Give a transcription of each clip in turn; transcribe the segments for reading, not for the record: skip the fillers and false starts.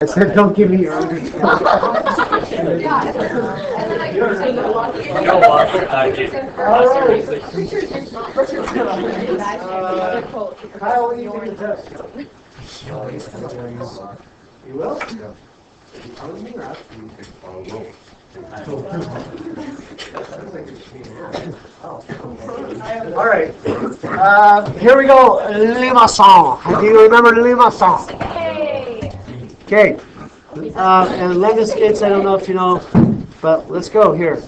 I said, don't give me your You know what? All right. Kyle, what do you think of this? You will? You telling me or asking me? All right. Here we go. Limaçon. Do you remember Limaçon? Okay. And Lingus kids, I don't know if you know, but let's go here.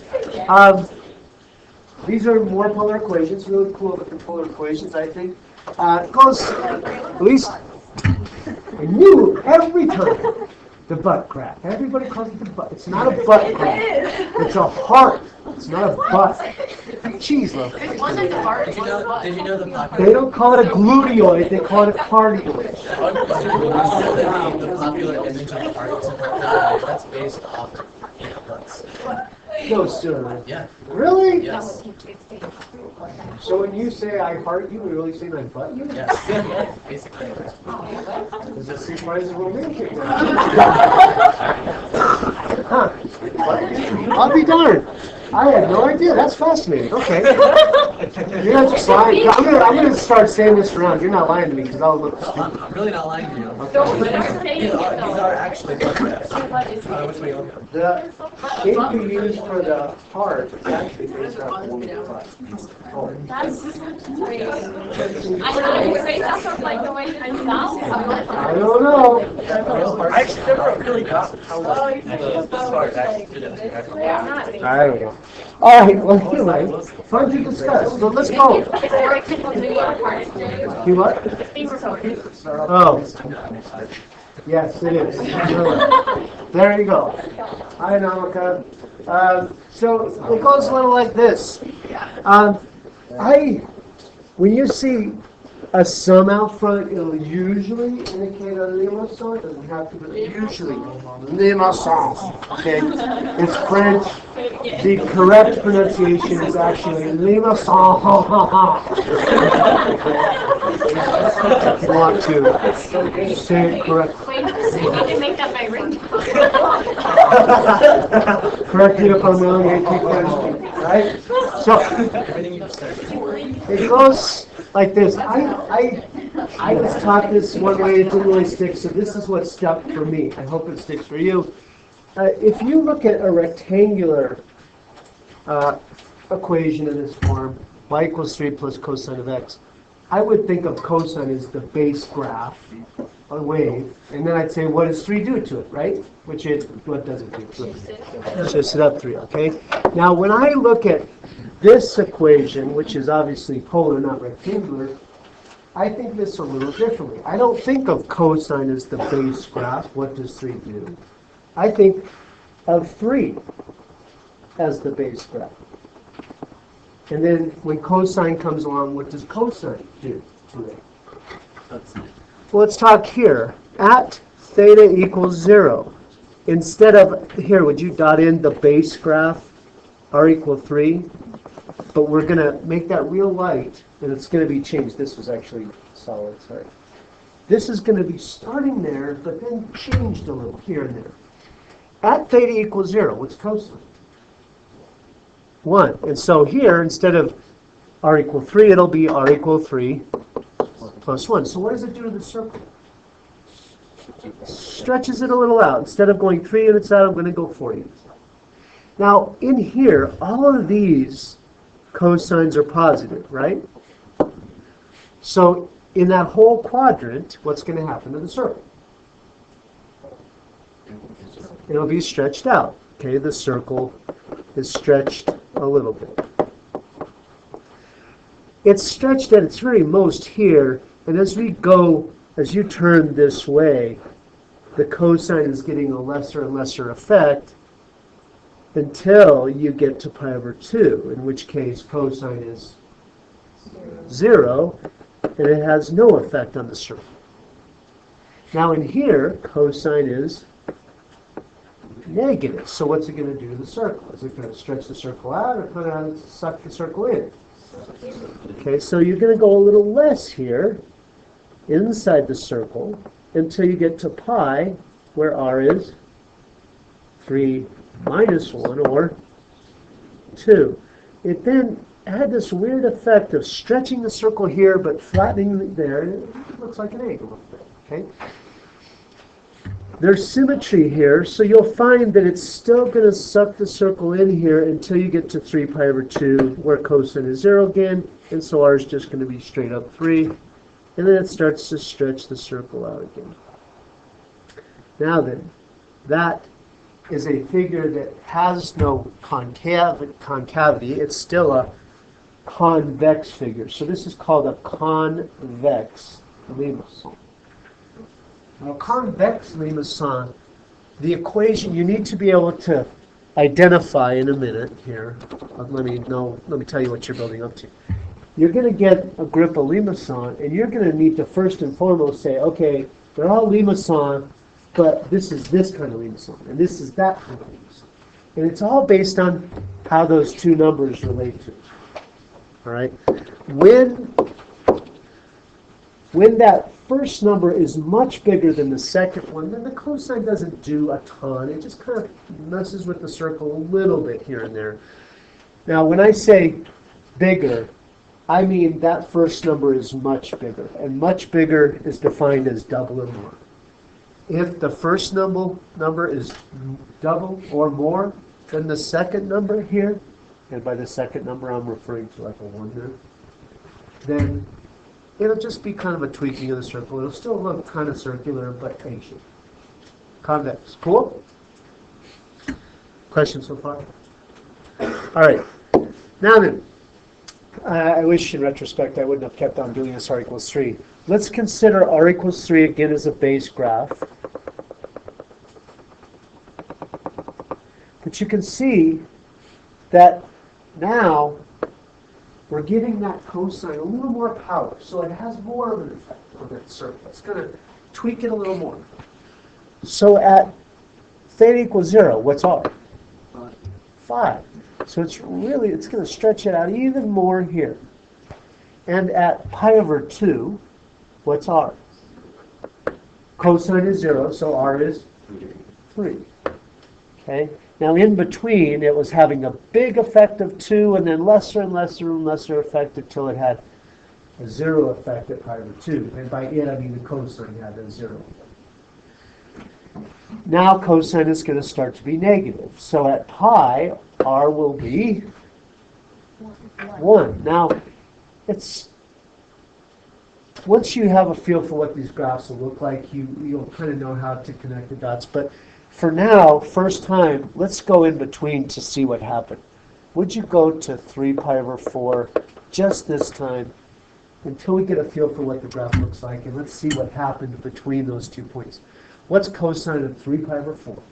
These are more polar equations, really cool looking polar equations, I think. It goes, at least, I knew every time, the butt crack. Everybody calls it the butt. It's not a butt crack. It's a heart. It's not a butt. Jeez, love. Did you know the popular? They don't call it a gluteoid, they call it a cardioid. The popular image of hearts and that's based off of butts. No, sir. Yeah. Really? Yes. So when you say I heart you, you really say I butt you? Yes. Basically. Is this surprising romantic? Huh. I'll be darned. I had no idea. That's fascinating. Okay. You're not just lying. I'm gonna start saying this around. You're not lying to me because I'll look stupid. I'm really not lying to you. These are actually which way you look. The shape you use for the heart is actually based on the butt. Oh. I don't know. I actually never really got how I don't know. All right. Well, anyway, fun to discuss. So let's go. You what? Oh. Yes, it is. There you go. Hi, Namaka. So it goes a little like this. When you see a sum out front, it'll usually indicate a limaçon. It doesn't have to, but usually limaçon. Okay, it's French. The correct pronunciation is actually limaçon. If you want to say it correctly. Correct me if I'm wrong. Right? So it goes like this. I was taught this one way, it didn't really stick, so this is what stuck for me. I hope it sticks for you. If you look at a rectangular equation in this form, y equals 3 plus cosine of x, I would think of cosine as the base graph, a wave, and then I'd say, what does 3 do to it, right? Which is, what does it do? Shifts it up 3, okay? Now, when I look at this equation, which is obviously polar, not rectangular, I think this a little differently. I don't think of cosine as the base graph. What does 3 do? I think of 3 as the base graph. And then when cosine comes along, what does cosine do to it? Well, let's talk here. At theta equals 0, instead of, here, would you dot in the base graph, r equal 3? But we're going to make that real light, and it's going to be changed. This was actually solid, sorry. This is going to be starting there, but then changed a little here and there. At theta equals 0, what's cosine? 1. And so here, instead of r equal 3, it'll be r equal 3 plus 1. So what does it do to the circle? Stretches it a little out. Instead of going 3 units out, I'm going to go 4 units. Now, in here, all of these cosines are positive, right? So in that whole quadrant, what's going to happen to the circle? It'll be stretched out. Okay, the circle is stretched a little bit. It's stretched at its very most here, and as we go, as you turn this way, the cosine is getting a lesser and lesser effect until you get to pi over 2, in which case cosine is 0, and it has no effect on the circle. Now in here, cosine is negative. So what's it going to do to the circle? Is it going to stretch the circle out or going to suck the circle in? Okay, so you're going to go a little less here inside the circle until you get to pi where r is 3 minus 1, or 2. It then had this weird effect of stretching the circle here but flattening it there. It looks like an egg a little bit. Okay? There's symmetry here, so you'll find that it's still going to suck the circle in here until you get to 3 pi over 2, where cosine is 0 again, and so r is just going to be straight up 3, and then it starts to stretch the circle out again. Now then, that is a figure that has no concavity. It's still a convex figure. So this is called a convex limacon. Now, convex limacon, the equation you need to be able to identify in a minute here. Let me tell you what you're building up to. You're going to get a grip of limacon, and you're going to need to first and foremost say, okay, they're all limacon, but this is this kind of limacon, and this is that kind of limacon. And it's all based on how those two numbers relate to each other. All right? When that first number is much bigger than the second one, then the cosine doesn't do a ton. It just kind of messes with the circle a little bit here and there. Now, when I say bigger, I mean that first number is much bigger, and much bigger is defined as double or more. If the first number is double or more than the second number here, and by the second number I'm referring to like a 1 here, then it'll just be kind of a tweaking of the circle. It'll still look kind of circular, but egg-shaped. Convex. Cool? Questions so far? All right. Now then, I wish in retrospect I wouldn't have kept on doing this r equals 3. Let's consider r equals 3 again as a base graph. But you can see that now we're giving that cosine a little more power, so it has more of an effect on that circle. It's going to tweak it a little more. So at theta equals 0, what's r? 5. So it's going to stretch it out even more here. And at pi over 2, what's r? Cosine is 0, so r is 3. Okay? Now in between, it was having a big effect of 2, and then lesser and lesser and lesser effect until it had a 0 effect at pi over 2. And by it, I mean the cosine had a 0. Now cosine is going to start to be negative. So at pi, r will be 1. Now, once you have a feel for what these graphs will look like, you'll kind of know how to connect the dots. But for now, first time, let's go in between to see what happened. Would you go to 3 pi over 4 just this time until we get a feel for what the graph looks like, and let's see what happened between those 2 points. What's cosine of 3 pi over 4?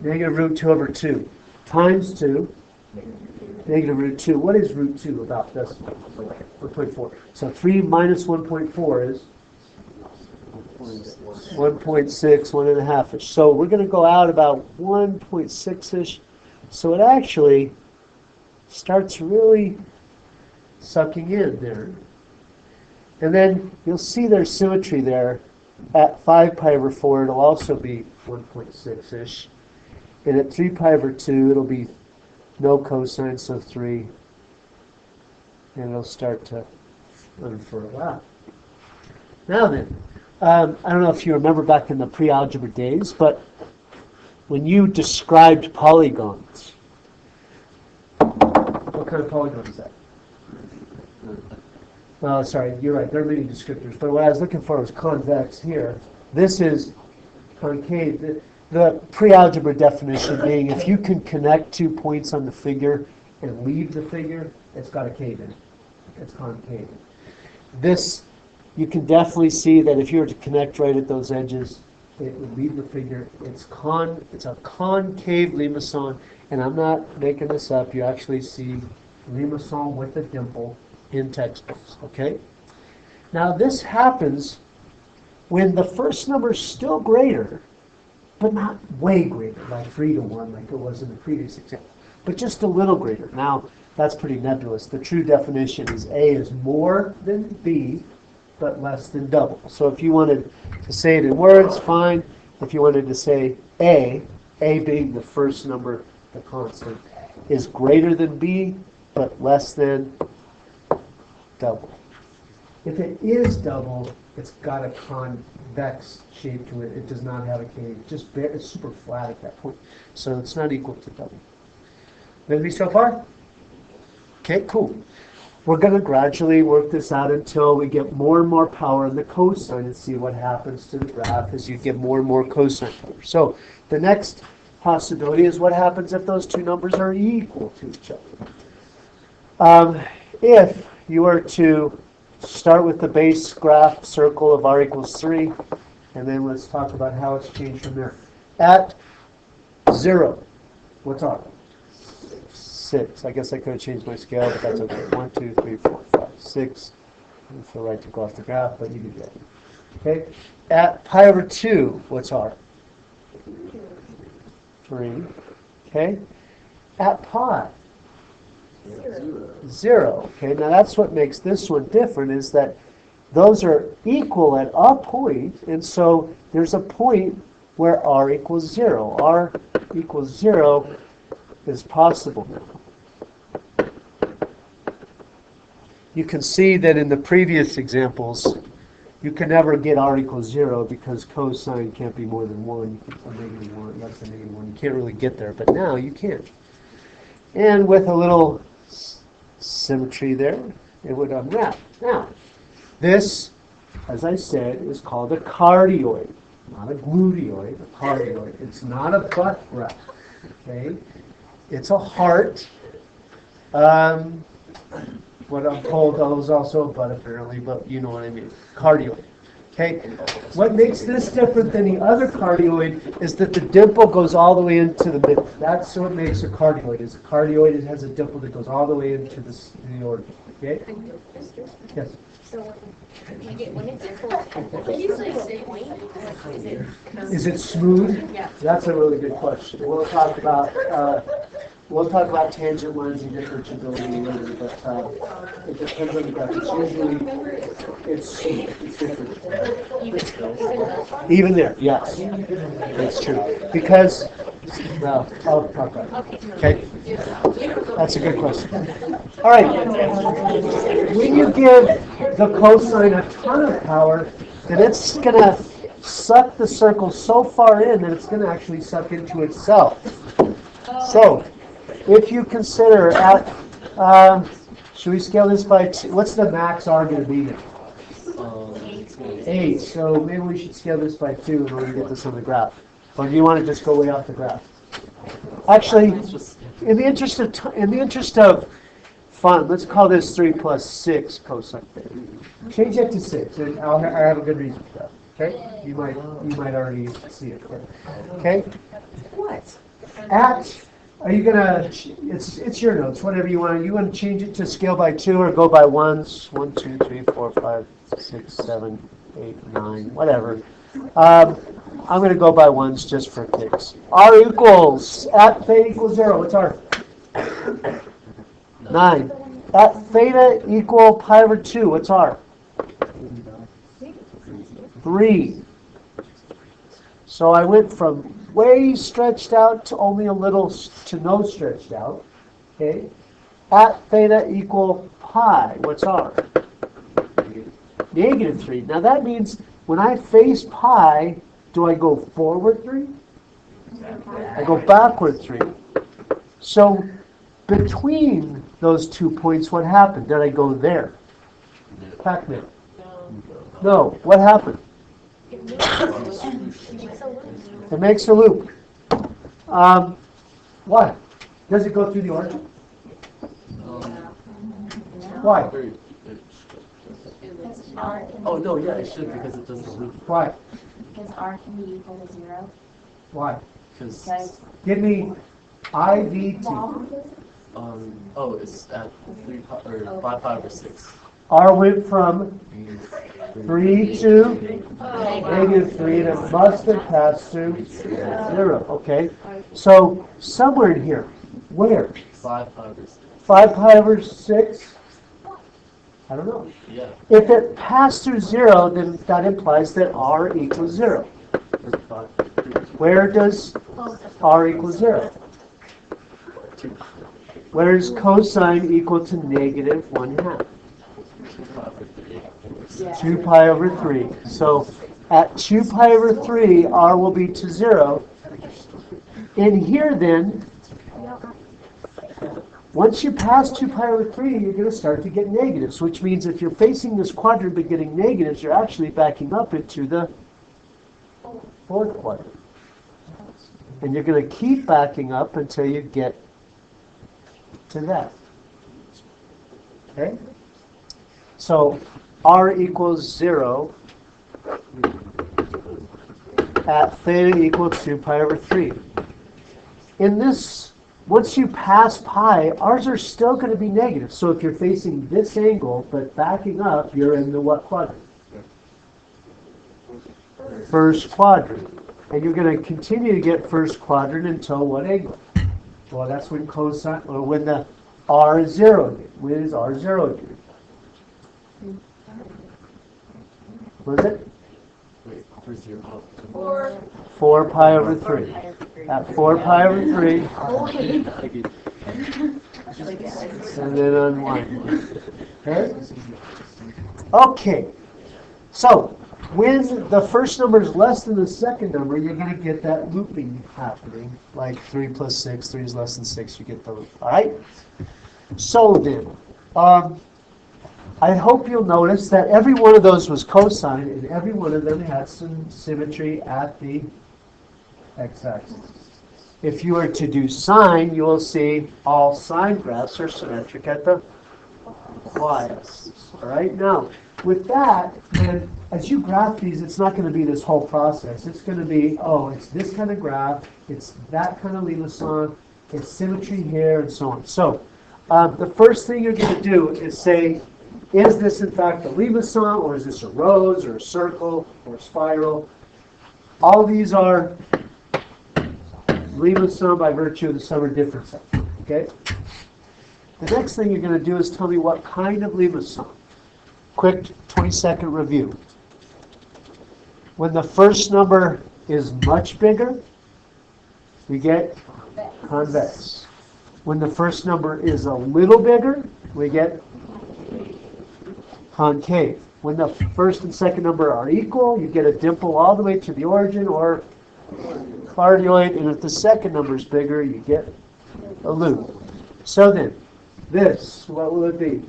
Negative root 2 over 2 times 2. Negative root 2. What is root 2 about this? 1.4. So 3 minus 1.4 is 1.6, 1.5-ish. So we're going to go out about 1.6-ish. So it actually starts really sucking in there. And then you'll see there's symmetry there. At 5 pi over 4, it'll also be 1.6-ish. And at 3 pi over 2, it'll be no cosine, so 3. And it'll start to unfurl out. Now then, I don't know if you remember back in the pre-algebra days, but when you described polygons, what kind of polygon is that? Oh, sorry, you're right. There are many descriptors. But what I was looking for was convex here. This is concave. The pre-algebra definition being if you can connect 2 points on the figure and leave the figure, it's got a cave in it. It's concave. This, you can definitely see that if you were to connect right at those edges, it would leave the figure. It's a concave limacon, and I'm not making this up. You actually see limacon with a dimple in textbooks, okay? Now this happens when the first number is still greater, but not way greater, like 3 to 1 like it was in the previous example, but just a little greater. Now that's pretty nebulous. The true definition is A is more than B, but less than double. So if you wanted to say it in words, fine. If you wanted to say A being the first number, the constant, is greater than B, but less than double. If it is double, it's got a convex shape to it. It does not have a cave. It's super flat at that point. So it's not equal to double. With me so far? Okay, cool. We're going to gradually work this out until we get more and more power in the cosine and see what happens to the graph as you get more and more cosine power. So the next possibility is what happens if those two numbers are equal to each other. If you were to start with the base graph circle of r equals 3, and then let's talk about how it's changed from there. At 0, what's r? 6. I guess I could have changed my scale, but that's okay. 1, 2, 3, 4, 5, 6. I don't feel right to go off the graph, but you do that. Okay. At pi over 2, what's r? 3. Okay. At pi? 0. Okay. Now that's what makes this one different, is that those are equal at a point, and so there's a point where r equals 0. R equals 0 is possible now. You can see that in the previous examples, you can never get r equals 0 because cosine can't be more than 1, or negative 1, less than negative 1. You can't really get there, but now you can. And with a little symmetry there, it would unwrap. Now, this, as I said, is called a cardioid, not a gluteoid, a cardioid. It's not a butt graph, okay? It's a heart. What I'm told, though, is also a butt, apparently, but you know what I mean. Cardioid. Okay? What makes this different than the other cardioid is that the dimple goes all the way into the middle. That's what makes a cardioid. Is a cardioid, it has a dimple that goes all the way into the organ. Okay? Yes? So when it's full, can you say point? Is it smooth? Yeah. That's a really good question. We'll talk about tangent lines and differentiability later, but it depends on the graph. It's usually it's different. Even there, yes, that's true. Because, well, I'll talk about it. Okay, that's a good question. All right, when you give the cosine a ton of power, then it's gonna suck the circle so far in that it's gonna actually suck into itself. So, if you consider at, should we scale this by 2? What's the max R going to be now? 8. So maybe we should scale this by 2 in order to get this on the graph. Or do you want to just go way off the graph? Actually, in the interest of fun, let's call this 3 plus 6 cosine. Change it to 6, and I have a good reason for that. Okay? You might already see it. Okay? What? Are you gonna? It's your notes. Whatever you want. You want to change it to scale by 2 or go by ones? 1, 2, 3, 4, 5, 6, 7, 8, 9, whatever. I'm going to go by ones just for kicks. R equals at theta equals 0. What's R? 9. At theta equal pi over 2. What's R? 3. So I went from way stretched out to only a little to no stretched out. Okay. At theta equal pi. What's R? Negative 3. Now that means when I face pi, do I go forward 3? I go backward 3. So between those 2 points, what happened? Did I go there? Pac-Man. No. What happened? It makes a loop. Why? Does it go through the origin? Why? Oh, no, yeah, it should because it does the loop. Why? Because R can be equal to 0. Why? Because Give me IVT. It's at 3 or 5, 5 or 6. R went from 3 to negative 3, and it must have passed through 0. Okay. So somewhere in here, where? 5, 5 or 6. 5 pi over 6. I don't know. Yeah. If it passed through 0, then that implies that r equals 0. Where does r equal 0? Where is cosine equal to negative 1/2? 2 pi over 3. So at 2 pi over 3, r will be to 0. In here then, once you pass 2 pi over 3, you're going to start to get negatives, which means if you're facing this quadrant but getting negatives, you're actually backing up into the fourth quadrant. And you're going to keep backing up until you get to that. Okay? So r equals 0 at theta equals 2 pi over 3. In this, once you pass pi, r's are still going to be negative. So if you're facing this angle but backing up, you're in the what quadrant? First quadrant. And you're going to continue to get first quadrant until what angle? Well, that's when cosine, or when the r is 0 again. When is r 0 again? What is it? 4 pi over 3. At 4 pi over 3. And then unwind. Okay? Okay. So, when the first number is less than the second number, you're going to get that looping happening. Like 3 plus 6, 3 is less than 6, you get the loop. All right? So then, I hope you'll notice that every one of those was cosine, and every one of them had some symmetry at the x-axis. If you were to do sine, you will see all sine graphs are symmetric at the y-axis. All right? Now, with that, then, as you graph these, it's not going to be this whole process. It's going to be, oh, it's this kind of graph, it's that kind of Lie-Lasson, it's symmetry here, and so on. So, the first thing you're going to do is say, is this in fact a Lie-Lasson, or is this a rose, or a circle, or a spiral? All these are Lie-Lasson by virtue of the sum or difference. Okay? The next thing you're going to do is tell me what kind of Lie-Lasson. Quick 20-second review. When the first number is much bigger, we get convex. When the first number is a little bigger, we get concave. When the first and second number are equal, you get a dimple all the way to the origin, or cardioid, and if the second number is bigger, you get a loop. So then, this, what will it be?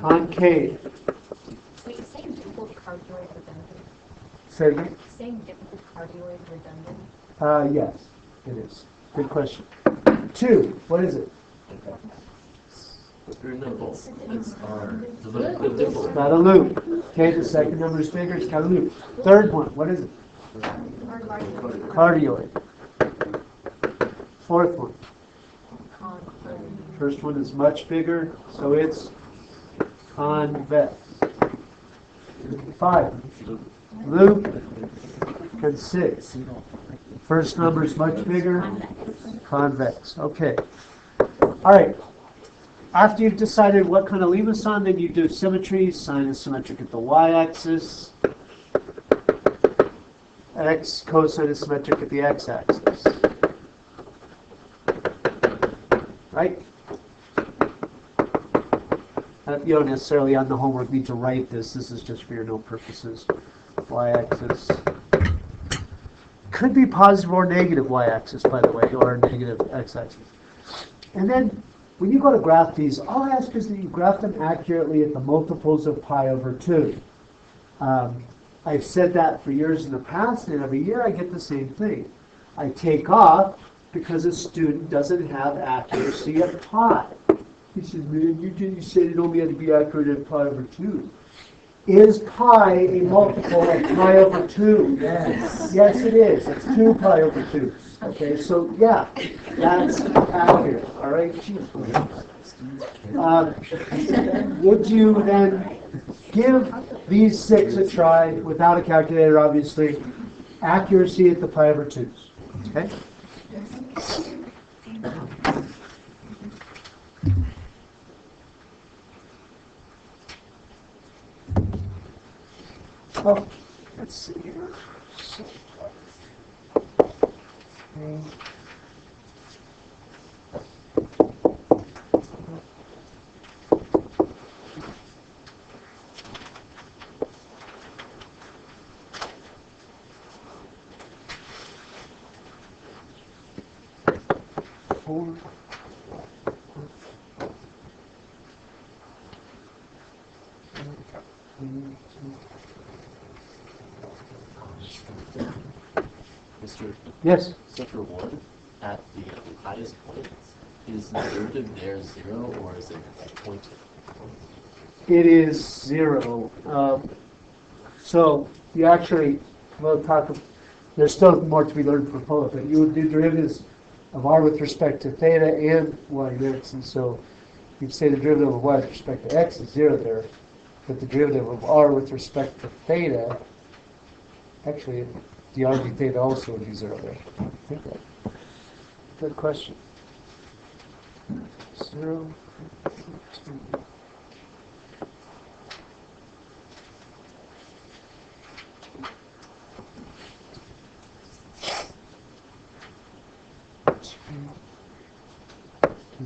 Concave. Wait, saying dimple cardioid redundant? Say again? Saying dimple cardioid redundant? Yes, it is. Good question. 2, what is it? It's Got a loop. Okay, the second number is bigger, it's got a loop. Third one, what is it? Cardioid. Fourth one. First one is much bigger, so it's convex. 5. Loop. And 6. First number is much bigger, convex. Okay. All right. After you've decided what kind of Lie-Lasson, then you do symmetry. Sine is symmetric at the y-axis. X cosine is symmetric at the x-axis. Right? You don't necessarily on the homework need to write this. This is just for your note purposes. Y-axis. Could be positive or negative y-axis, by the way, or negative x-axis. And then when you go to graph these, all I ask is that you graph them accurately at the multiples of pi over 2. I've said that for years in the past, and every year I get the same thing. I take off because a student doesn't have accuracy at pi. He says, man, you said it only had to be accurate at pi over 2. Is pi a multiple of pi over 2? Yes. Yes, it is. It's 2 pi over 2. Okay, so yeah, that's accurate. All right. Would you then give these 6 a try without a calculator, obviously? Accuracy at the pi over 2's. Okay. Oh, let's see here. Okay. Four. Mr. Yes, So for one, at the highest point, is the derivative there 0 or is it like point? it is 0. So you actually, we'll talk, there's still more to be learned for polar, but you would do derivatives of r with respect to theta and y and x. And so you'd say the derivative of y with respect to x is 0 there, but the derivative of r with respect to theta, actually, the r d theta also would be 0 there. Okay. Good question. 0. 2.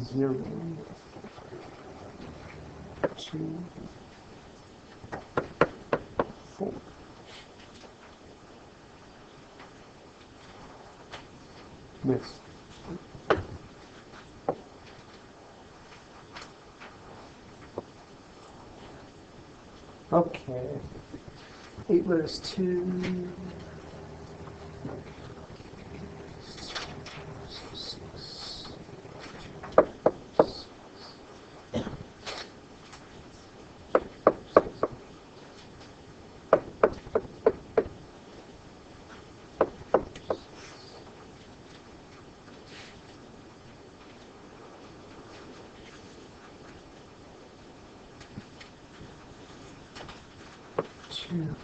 Zero, 2, 4. Miss. Okay. 8 minus 2. 6. Two.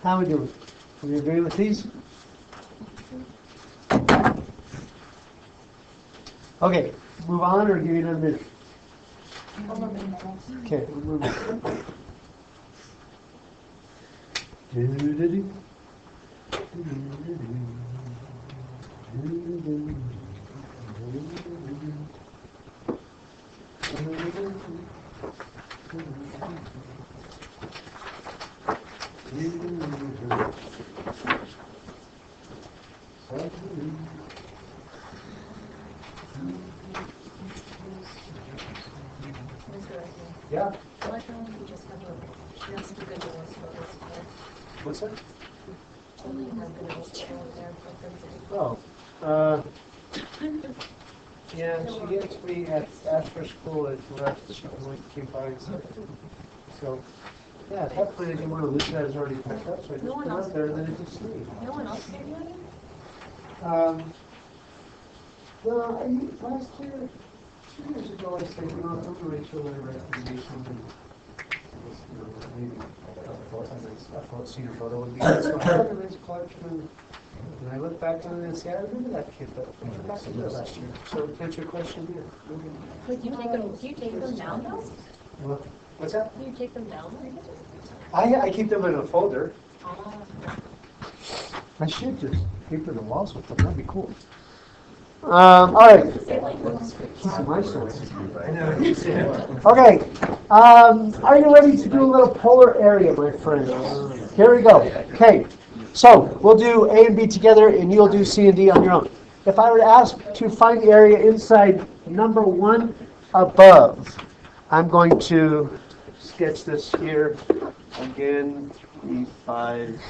How we doing? We agree with these? Okay, move on or give you another minute? Okay, we'll move on. Yeah, Why don't we just have a, she has to good notes for this, what's that? only have good notes over there for them. Oh, yeah, she gets me at after school at left, she keep by stuff. So, yeah, hopefully they want to look at it already picked up, so I just No put one it else out there and then it just leaves. No one else gave you any? Well, last year, 2 years ago, I said, I'm going to write you a letter of recommendation and maybe I thought senior photo would be good, so I had a nice collection and I look back on it and say, I remember that kid, but I forgot to do it last year. So to answer your question, yeah. Wait, do you take them down though? Well, what's that? Do you take them down? I keep them in a folder. Oh. I should just paper the walls with them, that'd be cool. All right. My source. Okay. Are you ready to do a little polar area, my friend? Here we go. Okay. So we'll do A and B together, and you'll do C and D on your own. If I were to ask to find the area inside number 1 above, I'm going to sketch this here again. 3, 5,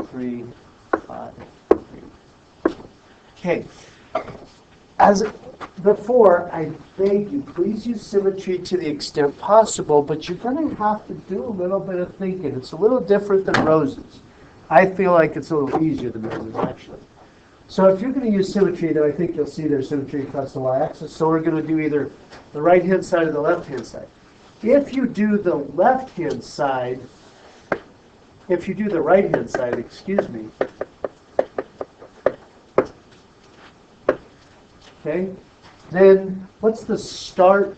3, pi. Okay. As before, I beg you, please use symmetry to the extent possible, but you're going to have to do a little bit of thinking. It's a little different than roses. I feel like it's a little easier than roses, actually. So if you're going to use symmetry, then I think you'll see there's symmetry across the y-axis. So we're going to do either the right-hand side or the left-hand side. If you do the left-hand side, if you do the right-hand side, excuse me, okay, then what's the start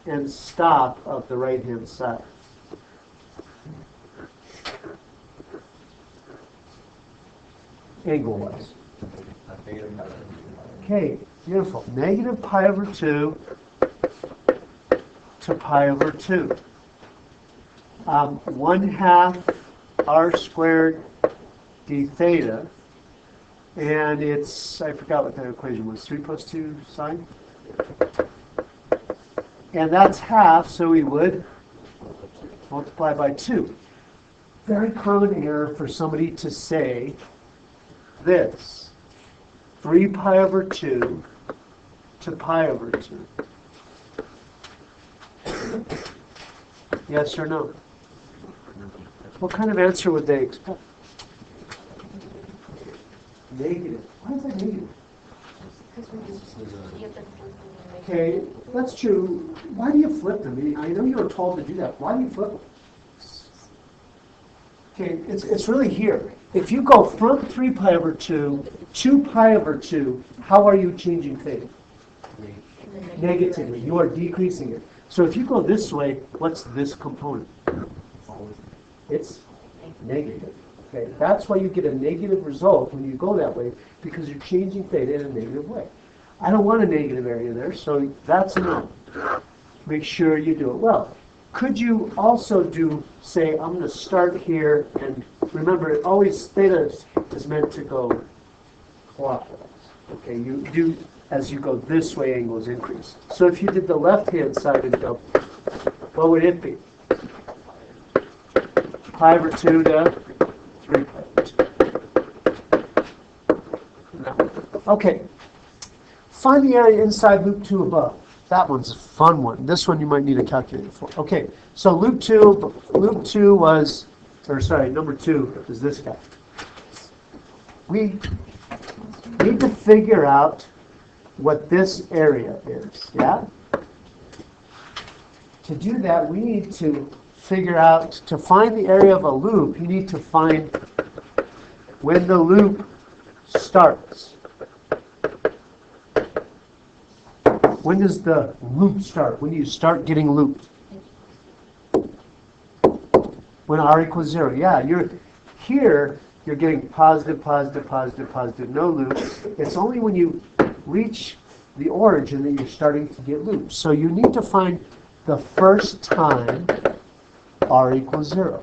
and stop of the right-hand side? Angle-wise. Okay, beautiful. Negative pi over 2 to pi over 2. 1/2 r squared d theta. And it's, I forgot what that equation was, 3 plus 2 sine? And that's half, so we would multiply by 2. Very common error for somebody to say this, 3 pi over 2 to pi over 2. Yes or no? What kind of answer would they expect? Negative. Why is that negative? Okay, that's true. Why do you flip them? I know you were told to do that. Why do you flip them? Okay, it's really here. If you go from 3 pi over 2 to pi over 2, how are you changing theta? Negatively. You are decreasing it. So if you go this way, what's this component? It's negative. Okay, that's why you get a negative result when you go that way, because you're changing theta in a negative way. I don't want a negative area there, so that's a no. Make sure you do it well. Could you also do, say, I'm going to start here, and remember, always theta is meant to go clockwise. Okay, you do, as you go this way, angles increase. So if you did the left-hand side and go, what would it be? Pi over 2 to 3 pi over 2. No. Okay. Find the area inside loop 2 above. That one's a fun one. This one you might need a calculator for. Okay, so loop 2 was, or sorry, number 2 is this guy. We need to figure out what this area is, yeah? To do that, we need to figure out, to find the area of a loop, you need to find when the loop starts. When does the loop start? When do you start getting looped? When r equals 0. Yeah, you're getting positive, positive, positive, positive, no loops. It's only when you reach the origin that you're starting to get loops. So you need to find the first time r equals 0.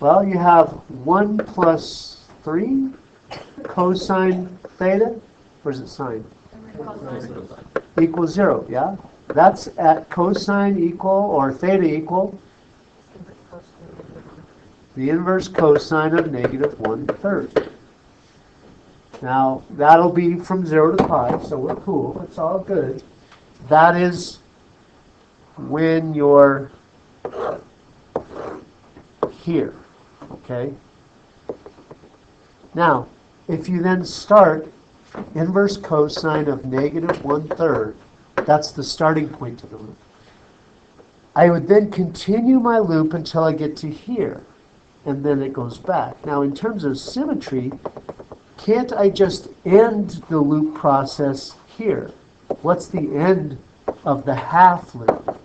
Well, you have 1 plus 3 cosine theta. Where's it sine? Equals 0, yeah? That's at cosine equal, or theta equal, the inverse cosine of negative 1/3. Now, that'll be from 0 to pi, so we're cool. It's all good. That is when you're here, okay? Now, if you then start inverse cosine of negative 1/3, that's the starting point of the loop. I would then continue my loop until I get to here, and then it goes back. Now, in terms of symmetry, can't I just end the loop process here? What's the end of the half loop?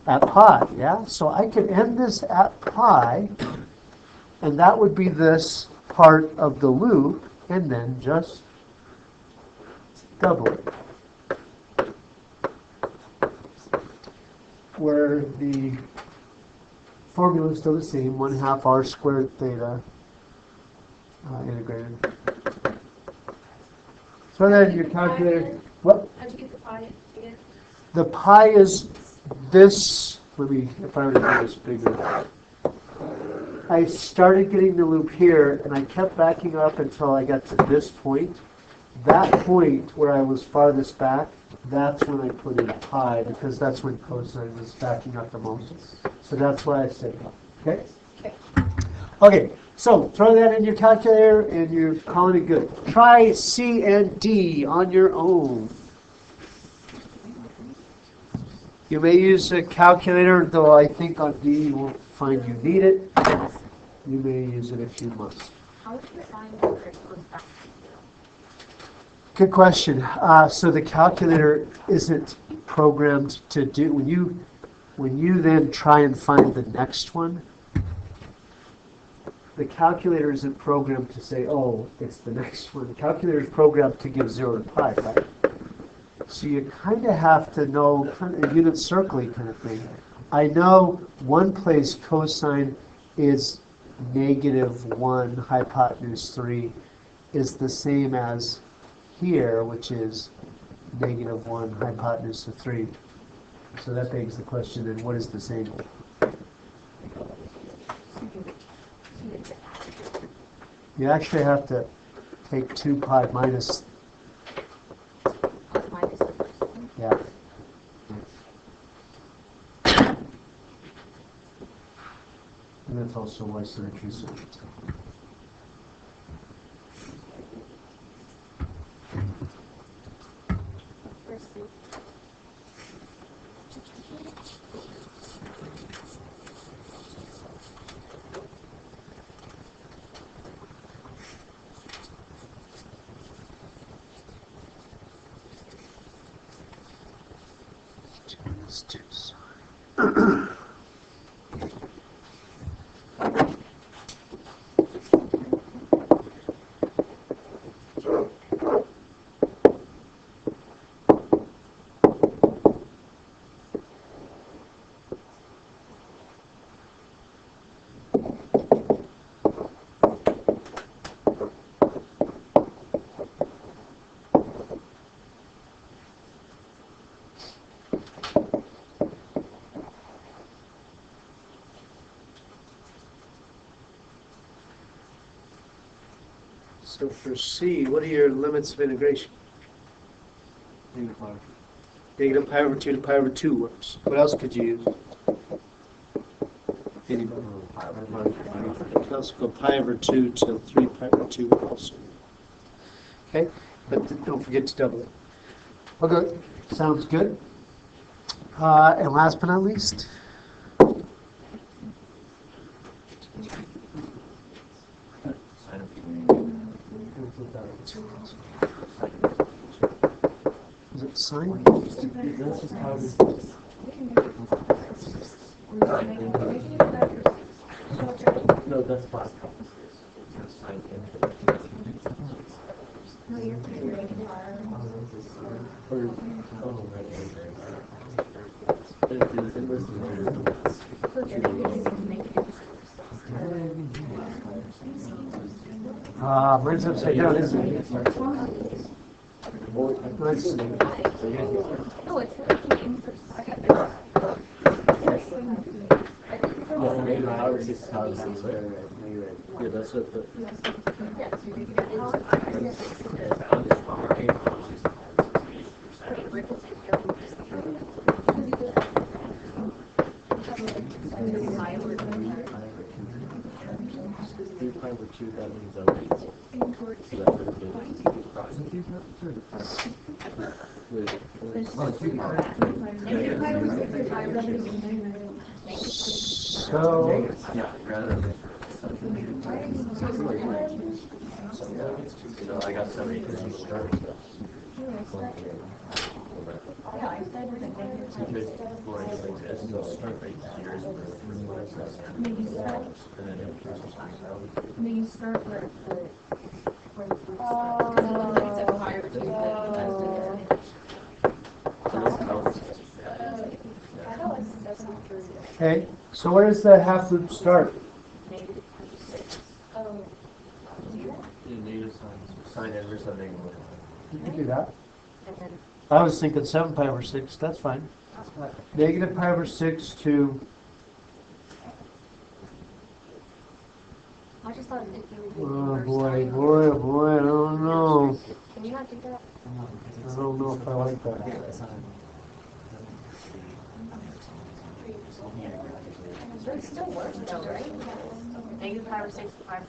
At pi, yeah? So I could end this at pi, and that would be this part of the loop, and then just double it. Where the formula is still the same, 1/2 r squared theta integrated. So then your calculator, what? How'd you get the pi again? The pi is this, let me, if I were to do this bigger. I started getting the loop here, and I kept backing up until I got to this point. That point where I was farthest back, that's when I put in pi, because that's when cosine was backing up the most. So that's why I said pi, okay? Okay, so throw that in your calculator, and you're calling it good. Try C and D on your own. You may use a calculator, though I think on D you won't find you need it. You may use it if you must. How would you find the critical factor? Good question. So the calculator isn't programmed to do, when you then try and find the next one, the calculator isn't programmed to say, oh, it's the next one. The calculator is programmed to give 0 to pi, right? So you kind of have to know kind of a unit circling kind of thing. I know one place cosine is -1 hypotenuse 3 is the same as here, which is -1 hypotenuse of 3. So that begs the question, then what is this angle? You actually have to take 2 pi minus, Minus the first one. yeah. And that's also why symmetry is so good. First loop. So for C, what are your limits of integration? Negative pi over 2 to pi over 2 works. What else could you use? Anybody? Let's go pi over 2 till 3 pi over 2 also. Okay, but don't forget to double it. Okay, sounds good. And last but not least, is it sine? No, that's fine. No, you're pretty regular. Mine's upside down, isn't it? Let's see. No, it's. Yeah, that's what the. Pi over 2, that means that would be. So that would be. So, Yeah, rather than. I got 70 because you started. Maybe you start where it's a pi over 2, okay, so where does the half loop start? Sine inverse of negative 1. You can do that. I was thinking 7 pi over 6, that's fine. Negative pi over 6 to just thought that you would do Oh, the boy, first boy, oh, boy, I don't know. time. Can you not do that? I don't know if I like that. But it still works though, right? Negative 5 or 6 to 5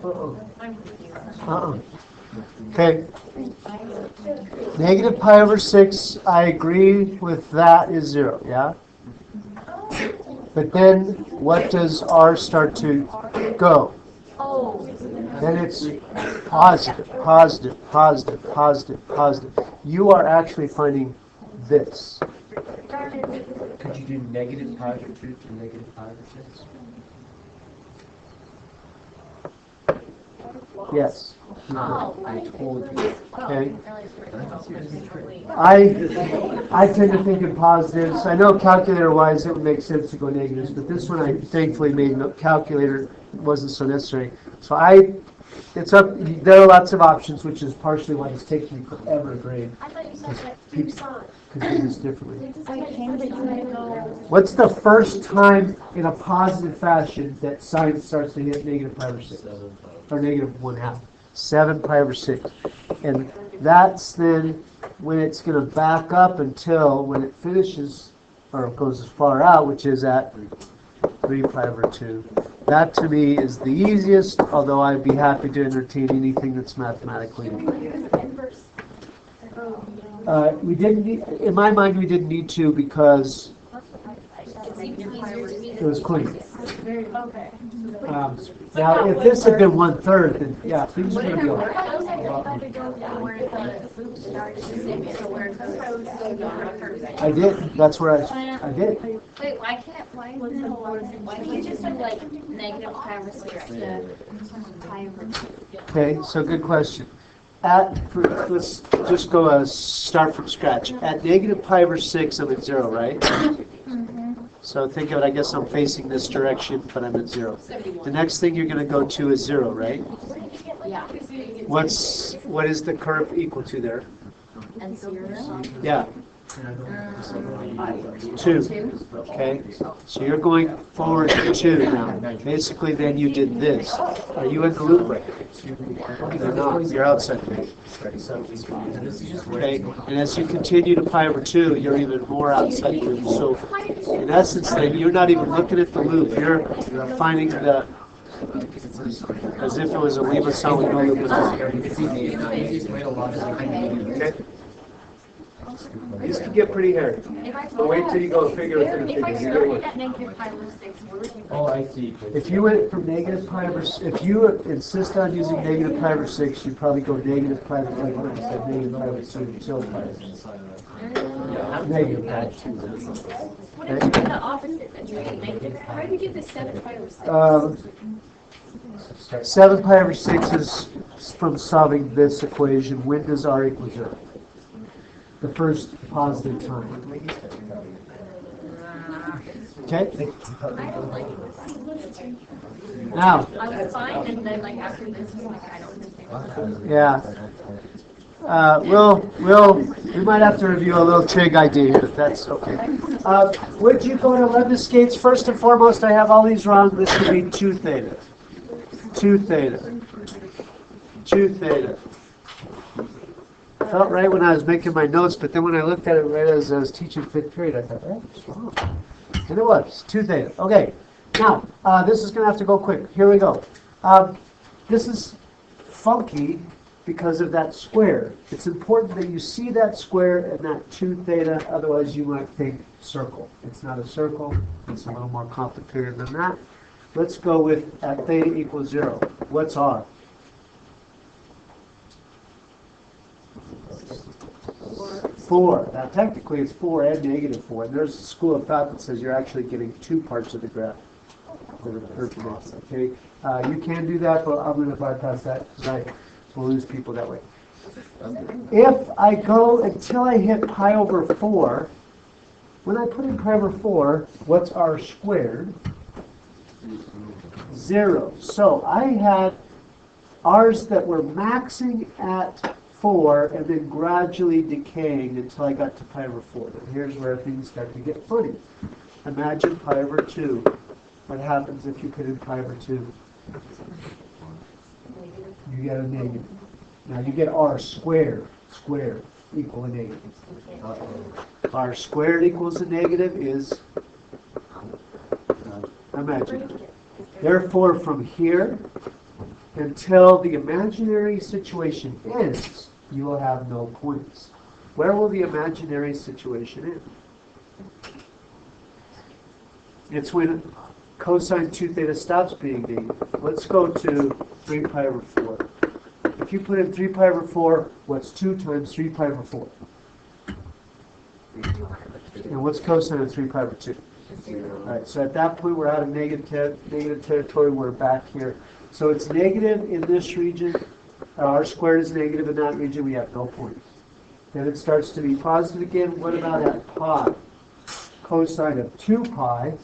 Uh-oh. I'm confused. Uh-uh. Okay. Negative pi over 6, I agree with that is 0, yeah? But then what does r start to go? Oh. Then it's positive, positive, positive, positive, positive. You are actually finding this. Could you do negative pi over 2 to negative pi over 6? Yes. Oh. I told you. Okay. I tend to think in positives. I know calculator-wise it would make sense to go negatives, but this one I thankfully made no calculator wasn't so necessary. So it's up. There are lots of options, which is partially why it's taking me forever to grade. I thought you said that you saw it. Could do this differently. I came, but you had to go. What's the first time in a positive fashion that sign starts to hit negative pi over 6? Or negative 1/2. 7 pi over 6. And that's then when it's going to back up until when it finishes, or goes as far out, which is at 3 pi over 2. That to me is the easiest, although I'd be happy to entertain anything that's mathematically. We didn't need, in my mind, we didn't need to because it was clean. Okay. Now, if this had been 1/3, then yeah, things would be all right. I did. That's where I did. Wait, why can't you just do like negative pi over 6 to pi over 2? Okay, so good question. Let's just go start from scratch. At negative pi over 6, I'm at 0, right? So think of it, I guess I'm facing this direction, but I'm at 0. The next thing you're going to go to is 0, right? Yeah. What is the curve equal to there? And 0. Yeah. 2. Okay. So you're going forward to 2 now. Basically, then you did this. Are you in the loop right now? You're not. You're outside the loop. Okay. And as you continue to pi over 2, you're even more outside the loop. So in essence, then you're not even looking at the loop. You're finding the as if it was a Lima sound with no loop. Okay. These can get pretty hairy. Wait till you go figure it out. If I started at negative pi over 6, where would you go? Oh, I see. If you went from negative pi over, if you insist on using negative pi over 6, you'd probably go negative pi over, like what I said, negative pi over 2 until pi over 6. Negative pi. What if you did the opposite, then you get negative? How do you get the 7 pi over 6? 7 pi over 6 is from solving this equation. When does r equal 0? The first positive time. Okay? Now, I was fine, and then like after this, I'm like, I don't understand. yeah. We might have to review a little trig idea here, if that's okay. Would you go to Leibniz skates? First and foremost, I have all these wrong. This would be 2 theta. 2 theta. 2 theta. Felt right when I was making my notes, but then when I looked at it right as I was teaching 5th period, I thought, oh, what's wrong? And it was 2 theta. Okay. Now, this is going to have to go quick. Here we go. This is funky because of that square. It's important that you see that square and that 2 theta, otherwise you might think circle. It's not a circle. It's a little more complicated than that. Let's go with at theta equals 0. What's r? 4. Now technically it's 4 and negative 4. And there's a school of thought that says you're actually getting 2 parts of the graph that are perpendicular. Okay, you can do that, but I'm going to bypass that because I will lose people that way. If I go until I hit pi over 4, when I put in pi over 4, what's r squared? 0. So I had r's that were maxing at 4 and then gradually decaying until I got to pi over 4. And here's where things start to get funny. Imagine pi over 2. What happens if you put in pi over 2? You get a negative. Now you get r squared equal a negative. R squared equals a negative is imaginary. Therefore, from here until the imaginary situation ends, you will have no points. Where will the imaginary situation end? It's when cosine 2 theta stops being negative. Let's go to 3 pi over 4. If you put in 3 pi over 4, what's 2 times 3 pi over 4? And what's cosine of 3 pi over 2? Alright, so at that point we're out of negative territory, we're back here. So it's negative in this region, r squared is negative in that region, we have no points. Then it starts to be positive again. What about at pi? Cosine of 2 pi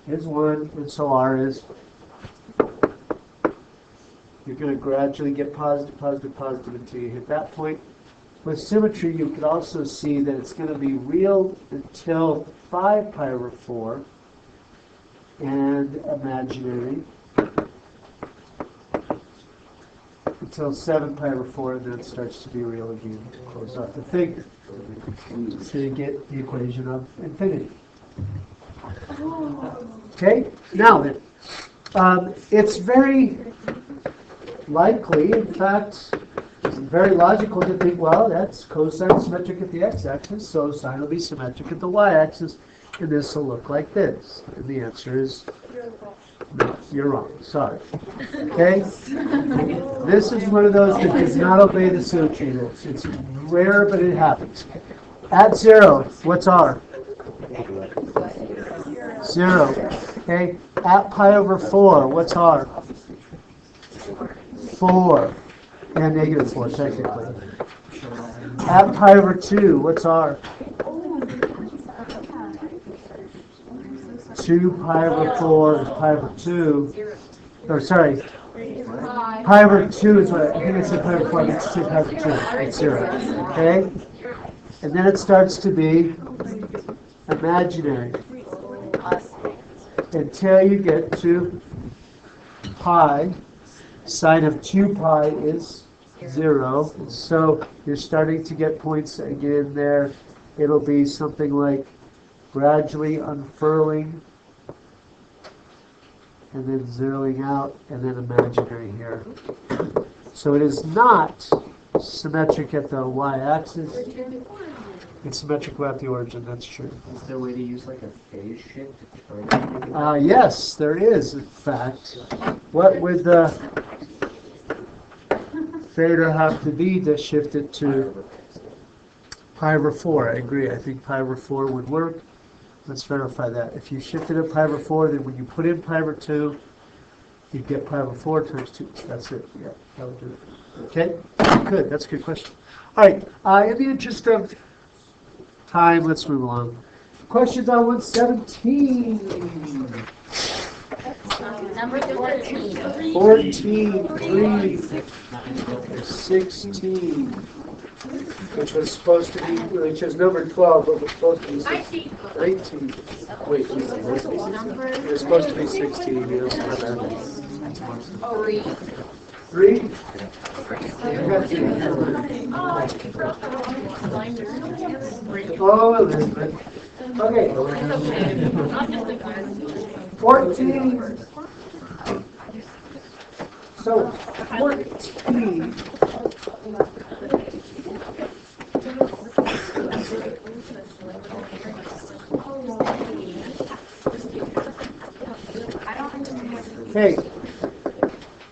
is 1, and so r is. You're going to gradually get positive, positive, positive until you hit that point. With symmetry, you could also see that it's going to be real until 5 pi over 4 and imaginary until 7 pi over 4, and then it starts to be real again to close off the figure. So you get the equation of infinity. Okay, now then, it's very likely, in fact, it's very logical to think, well, that's cosine symmetric at the x-axis, so sine will be symmetric at the y-axis, and this will look like this. And the answer is, no, you're wrong. Sorry. Okay? This is one of those that does not obey the symmetry rules. It's rare, but it happens. At 0, what's r? 0. Okay? At pi over 4, what's r? 4. And negative 4, technically. At pi over 2, what's r? 2 pi over 4 is pi over 2. Or sorry, pi over 2 is what I think I said pi over 4, it's 2 pi over 2. It's 0. Okay? And then it starts to be imaginary until you get to pi. Sine of 2 pi is 0. So you're starting to get points again there. It'll be something like gradually unfurling and then zeroing out and then imaginary here. So it is not symmetric at the y-axis. It's symmetrical at the origin, that's true. Is there a way to use like a phase shift? Yes, there is, in fact. What would the theta have to be to shift it to pi over 4? I agree. I think pi over 4 would work. Let's verify that. If you shifted it pi over 4, then when you put in pi over 2, you get pi over 4 times 2. That's it. Yeah, that would do it. Okay? Good. That's a good question. All right. In the interest of time, let's move along. Questions on 117. Number 14. 14, 3, 16, which was supposed to be, which is number 12, but was supposed to be 16, 19. Wait, it was supposed to be 16. Yes, my bad. 3? You got 3. Oh, Elizabeth. Okay. 14. So, 14. Okay.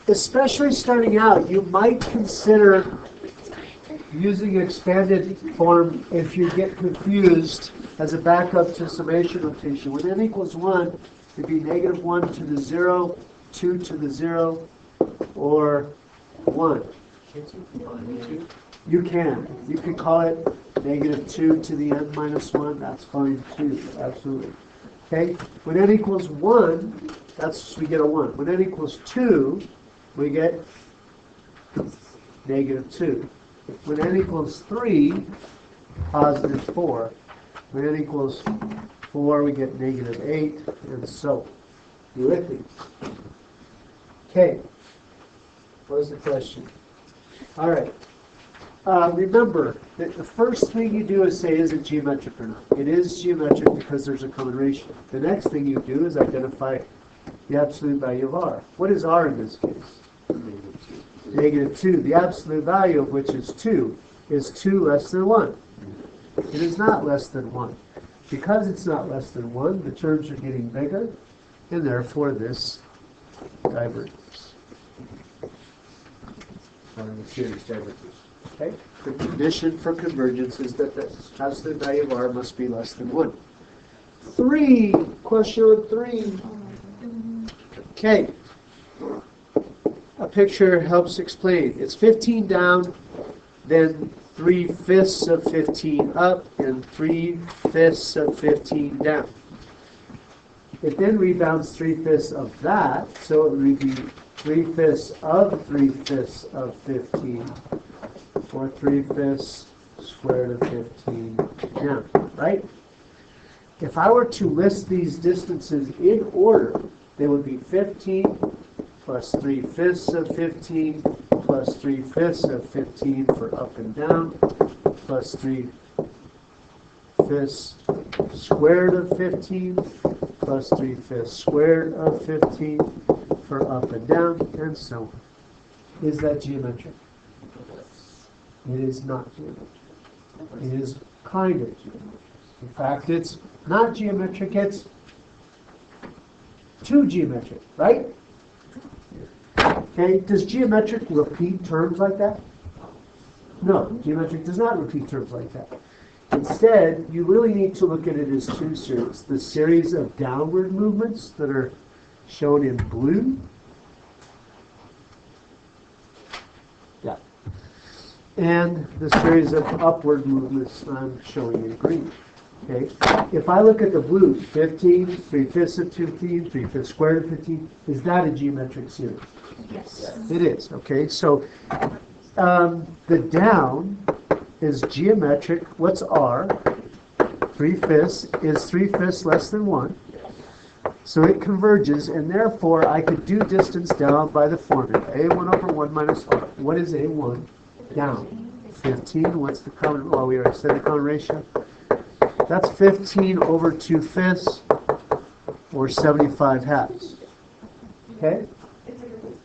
Especially starting out, you might consider using expanded form if you get confused as a backup to summation notation. When n equals 1, it'd be negative 1 to the 0, 2 to the 0, or 1. You can. You can call it negative 2 to the n minus 1. That's fine too. Absolutely. Okay? When n equals 1, we get a 1. When n equals 2, we get negative 2. When n equals 3, positive 4. When n equals 4, we get negative 8, and so. You with me? Okay. What was the question? All right. Remember that the first thing you do is say, is it geometric or not? It is geometric because there's a common ratio. The next thing you do is identify the absolute value of r. What is r in this case? Negative 2. The absolute value of which is 2 is 2 less than 1. It is not less than 1. Because it's not less than 1, the terms are getting bigger, and therefore this diverges. Or the series diverges. Okay? The condition for convergence is that the absolute value of r must be less than 1. 3. Question on 3. Okay. A picture helps explain. It's 15 down, then 3/5 of 15 up, and 3/5 of 15 down. It then rebounds 3/5 of that, so it would be 3/5 of 3/5 of 15, or 3/5 squared of 15 down, right? If I were to list these distances in order, they would be 15 plus 3/5 of 15 plus 3/5 of 15 for up and down, plus 3/5 squared of 15 plus 3/5 squared of 15 for up and down, and so on. Is that geometric? It is not geometric. It is kind of geometric. In fact, it's not geometric, it's too geometric, right? Okay, does geometric repeat terms like that? No, geometric does not repeat terms like that. Instead, you really need to look at it as two series. The series of downward movements that are shown in blue. Yeah. And the series of upward movements I'm showing in green. Okay. If I look at the blue, 15, 3/5 of 15, 3/5 squared of 15, is that a geometric series? Yes. It is. Okay. So the down is geometric. What's r? 3/5 is 3/5 less than 1. So it converges, and therefore I could do distance down by the formula. A1 over 1 minus r. What is A1? Down. 15. What's the common? Well, we already said the common ratio. That's 15 over 2/5, or 75 halves. Okay?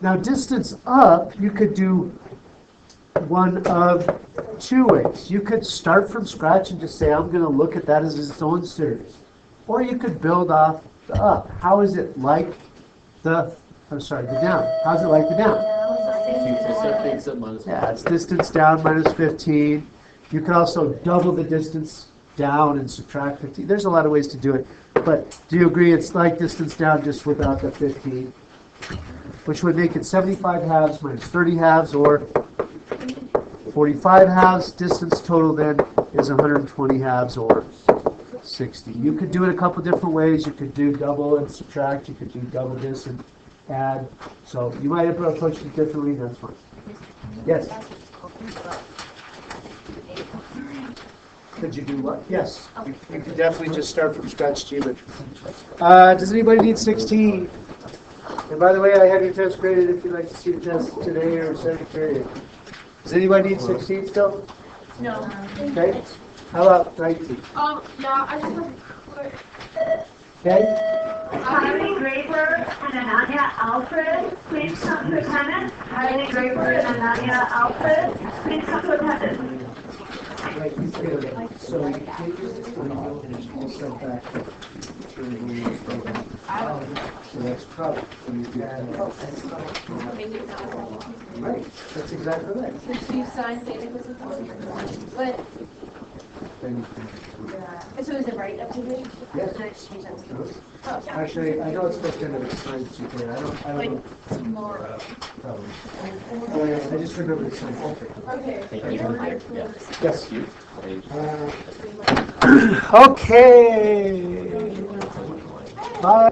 Now distance up, you could do one of two ways. You could start from scratch and just say, I'm going to look at that as its own series. Or you could build off the up. How is it like the down? How's it like the down? Yeah, it's distance down minus 15. You could also double the distance down and subtract 15. There's a lot of ways to do it. But do you agree it's like distance down just without the 15? Which would make it 75 halves minus 30 halves, or 45 halves. Distance total then is 120 halves, or 60. You could do it a couple different ways. You could do double and subtract. You could do double this and add. So you might approach it differently. That's fine. Yes? Could you do what? Yes. You could definitely just start from scratch geometry. Does anybody need 16? And by the way, I have your test graded if you'd like to see the test today or second period. Does anybody need 16 still? No. Okay. How about 19? Yeah, I just have Okay. Kylie Draper and Ananya Alfred, please come to attendance. Kylie Draper and Ananya Alfred, please come to attendance. So you take this step back. So that's probably. Right, that's exactly right. you signed data was But so is it right up to me? Yes. Oh, Actually, I know it's supposed to have signed today. I don't know. tomorrow. Probably. I just remember the sign. Okay. Yes. Okay. Bye.